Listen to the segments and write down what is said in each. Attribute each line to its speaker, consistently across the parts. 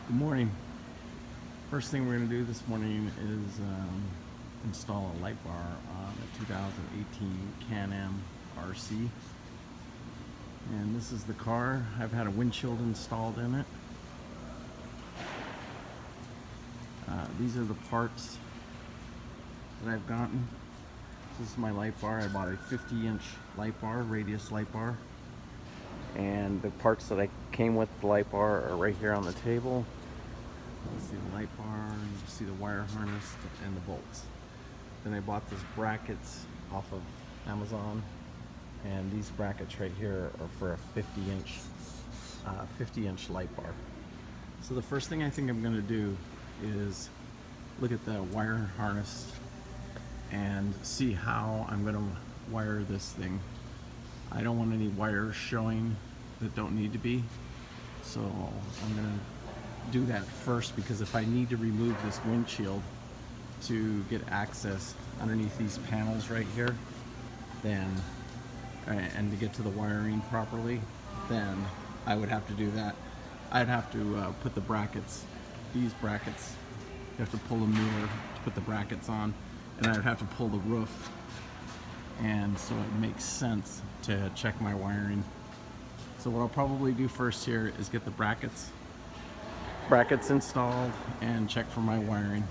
Speaker 1: Good morning. First thing we're going to do this morning is install a light bar on a 2018 Can-Am RC. And this is the car. I've had a windshield installed in it. These are the parts that I've gotten. This is my light bar. I bought a 50-inch light bar, radius light bar. And the parts that I came with the light bar are right here on the table. You see the light bar, you see the wire harness and the bolts. Then I bought these brackets off of Amazon, and these brackets right here are for a 50-inch light bar. So the first thing I think I'm going to do is look at the wire harness and see how I'm going to wire this thing. I don't want any wires showing that don't need to be, so I'm going to do that first, because if I need to remove this windshield to get access underneath these panels right here, then and to get to the wiring properly, then I would have to do that. I'd have to put the brackets, these brackets, you have to pull the mirror to put the brackets on, and I'd have to pull the roof, and so it makes sense to check my wiring. So what I'll probably do first here is get the brackets installed and check for my wiring.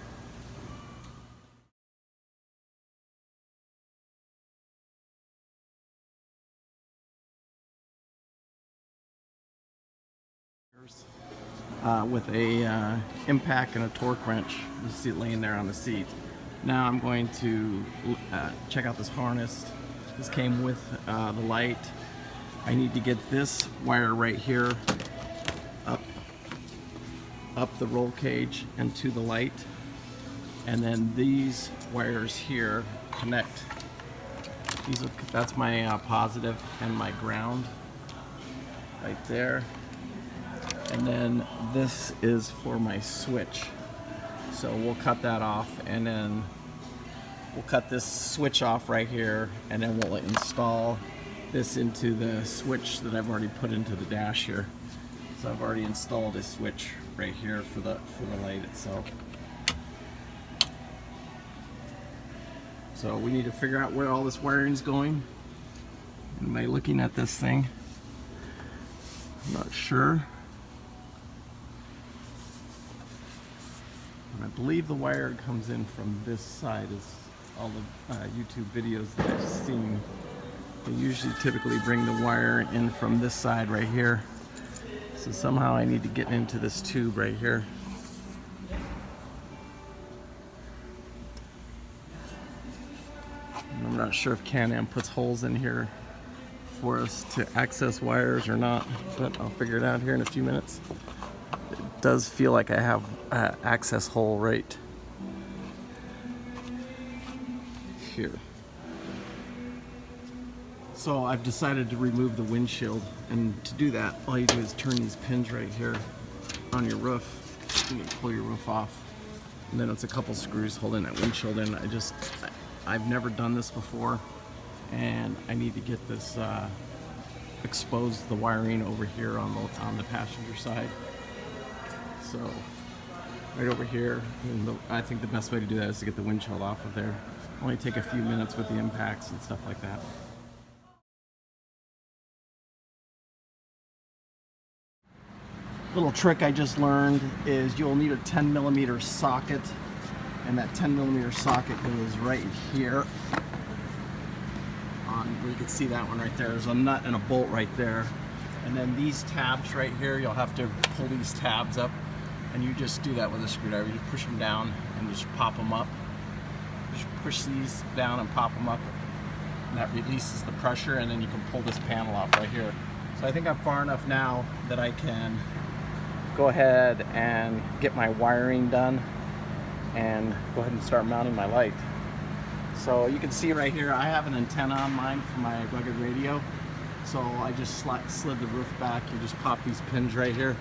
Speaker 1: With a impact and a torque wrench. You see it laying there on the seat. Now I'm going to check out this harness. This came with the light. I need to get this wire right here up the roll cage and to the light, and then these wires here connect. That's my positive and my ground right there, and then this is for my switch. So we'll cut that off, and then we'll cut this switch off right here, and then we'll install this into the switch that I've already put into the dash here. So I've already installed a switch right here for the light itself. So we need to figure out where all this wiring is going. And by looking at this thing, I'm not sure. And I believe the wire comes in from this side, as all the YouTube videos that I've seen. They usually typically bring the wire in from this side right here. So somehow I need to get into this tube right here. And I'm not sure if Can-Am puts holes in here for us to access wires or not, but I'll figure it out here in a few minutes. It does feel like I have an access hole right here. So I've decided to remove the windshield, and to do that, all you do is turn these pins right here on your roof. You can pull your roof off, and then it's a couple screws holding that windshield in. I've never done this before, and I need to get this expose the wiring over here on the passenger side. So right over here, and I think the best way to do that is to get the windshield off of there. Only take a few minutes with the impacts and stuff like that. Little trick I just learned is you'll need a 10mm socket, and that 10mm socket goes right here. You can see that one right there. There's a nut and a bolt right there, and then these tabs right here, you'll have to pull these tabs up, and you just do that with a screwdriver. You just push them down and just pop them up. Just push these down and pop them up, and that releases the pressure, and then you can pull this panel off right here. So I think I'm far enough now that I can go ahead and get my wiring done and go ahead and start mounting my light. So you can see right here, I have an antenna on mine for my rugged radio. So I just slid the roof back. You just pop these pins right here.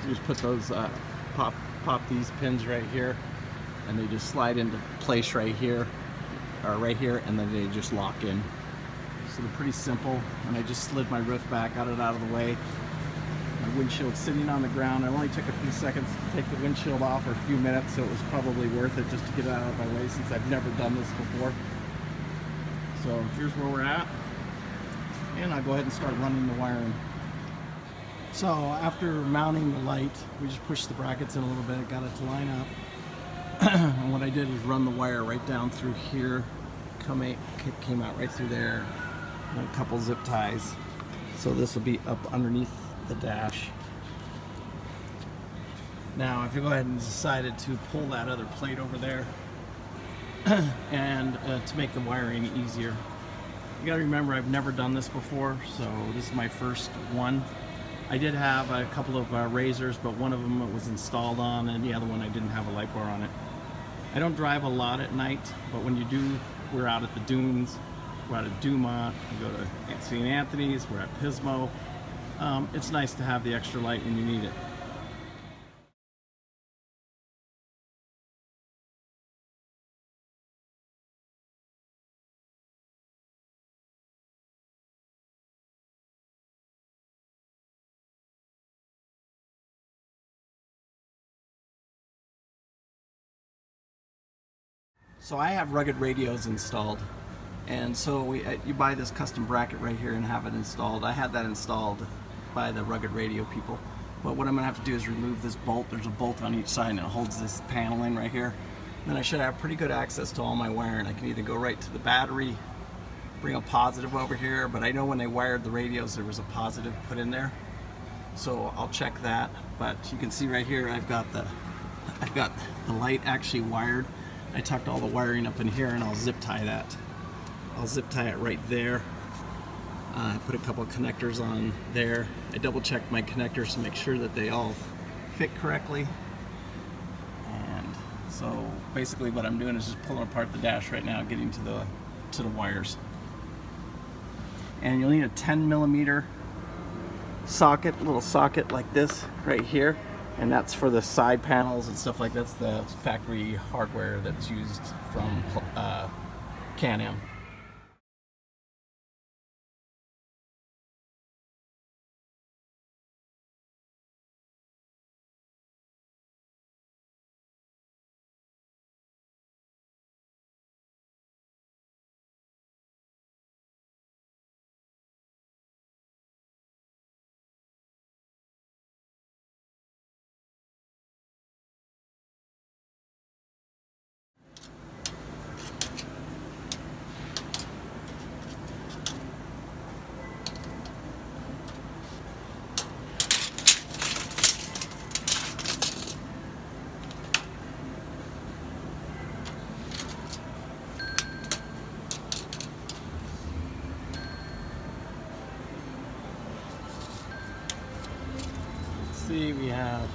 Speaker 1: You just put those, pop these pins right here, and they just slide into place right here, and then they just lock in. So they're pretty simple, and I just slid my roof back, got it out of the way. My windshield's sitting on the ground. It only took a few seconds to take the windshield off, or a few minutes, so it was probably worth it just to get it out of my way since I've never done this before. So here's where we're at, and I'll go ahead and start running the wiring. So after mounting the light, we just pushed the brackets in a little bit, got it to line up. And what I did is run the wire right down through here, came out right through there, and a couple zip ties. So this will be up underneath the dash. Now if you go ahead and decided to pull that other plate over there and to make the wiring easier, you gotta remember I've never done this before, so this is my first one. I did have a couple of razors, but one of them was installed on, and the other one I didn't have a light bar on it. I don't drive a lot at night, but when you do, we're out at the dunes, we're out at Dumont, we go to St. Anthony's, we're at Pismo. It's nice to have the extra light when you need it. So I have rugged radios installed, and so you buy this custom bracket right here and have it installed. I had that installed by the rugged radio people, but what I'm gonna have to do is remove this bolt. There's a bolt on each side and it holds this panel in right here. And then I should have pretty good access to all my wiring. I can either go right to the battery, bring a positive over here, but I know when they wired the radios there was a positive put in there, so I'll check that. But you can see right here I've got the light actually wired. I tucked all the wiring up in here, and I'll zip tie that. I'll zip tie it right there. I put a couple of connectors on there. I double checked my connectors to make sure that they all fit correctly. And so basically what I'm doing is just pulling apart the dash right now, getting to the wires. And you'll need a 10mm socket, little socket like this right here. And that's for the side panels and stuff like that. That's the factory hardware that's used from CanAm. See, we have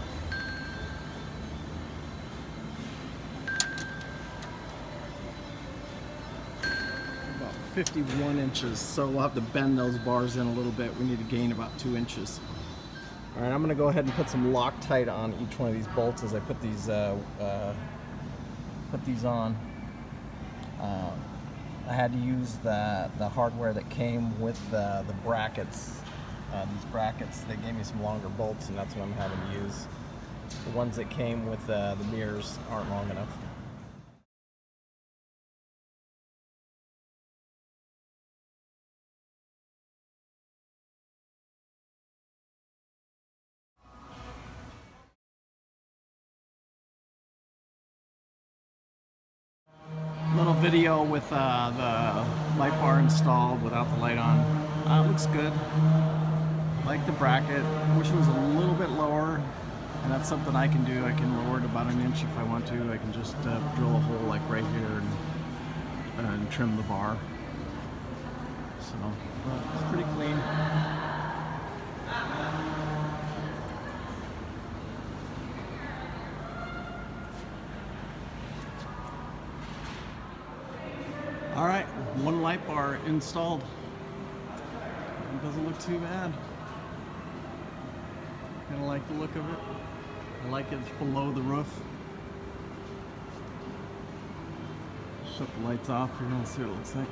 Speaker 1: about 51 inches, so we'll have to bend those bars in a little bit. We need to gain about 2 inches. All right, I'm gonna go ahead and put some Loctite on each one of these bolts as I put these on. I had to use the hardware that came with the brackets. These brackets, they gave me some longer bolts, and that's what I'm having to use. The ones that came with the mirrors aren't long enough. Little video with the light bar installed without the light on. It looks good. Like the bracket, wish it was a little bit lower, and that's something I can do. I can lower it about 1 inch if I want to. I can just drill a hole like right here and trim the bar. So it's pretty clean. All right, one light bar installed. It doesn't look too bad. Kind of like the look of it. I like it's below the roof. Shut the lights off, you're gonna see what it looks like.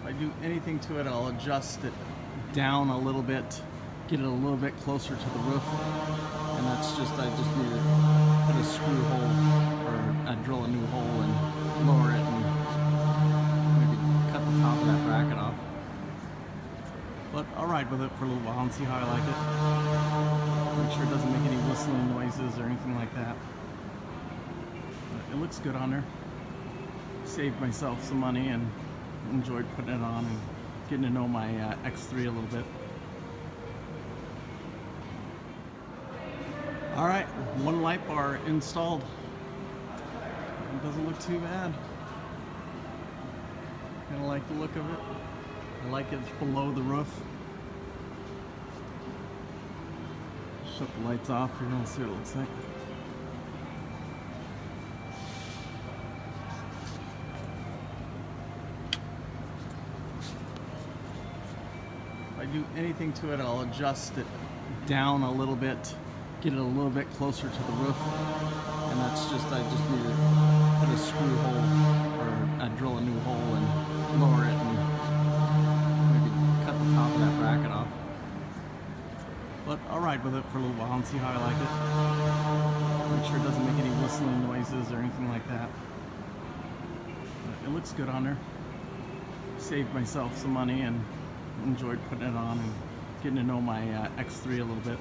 Speaker 1: I do anything to it, I'll adjust it down a little bit, get it a little bit closer to the roof, and I just need to put a screw hole or drill a new hole and lower it and maybe cut the top of that bracket off. But I'll ride with it for a little while and see how I like it. Make sure it doesn't make any whistling noises or anything like that. But it looks good on there. Saved myself some money and enjoyed putting it on and getting to know my X3 a little bit. Alright, one light bar installed. It doesn't look too bad. Kinda like the look of it. I like it's below the roof. Shut the lights off here and see what it looks like. If I do anything to it, I'll adjust it down a little bit, get it a little bit closer to the roof, and I just need to put a screw hole or drill a new hole and lower it and maybe cut the top of that bracket off. But I'll ride with it for a little while and see how I like it. Make sure it doesn't make any whistling noises or anything like that. But it looks good on there. Saved myself some money and enjoyed putting it on and getting to know my X3 a little bit.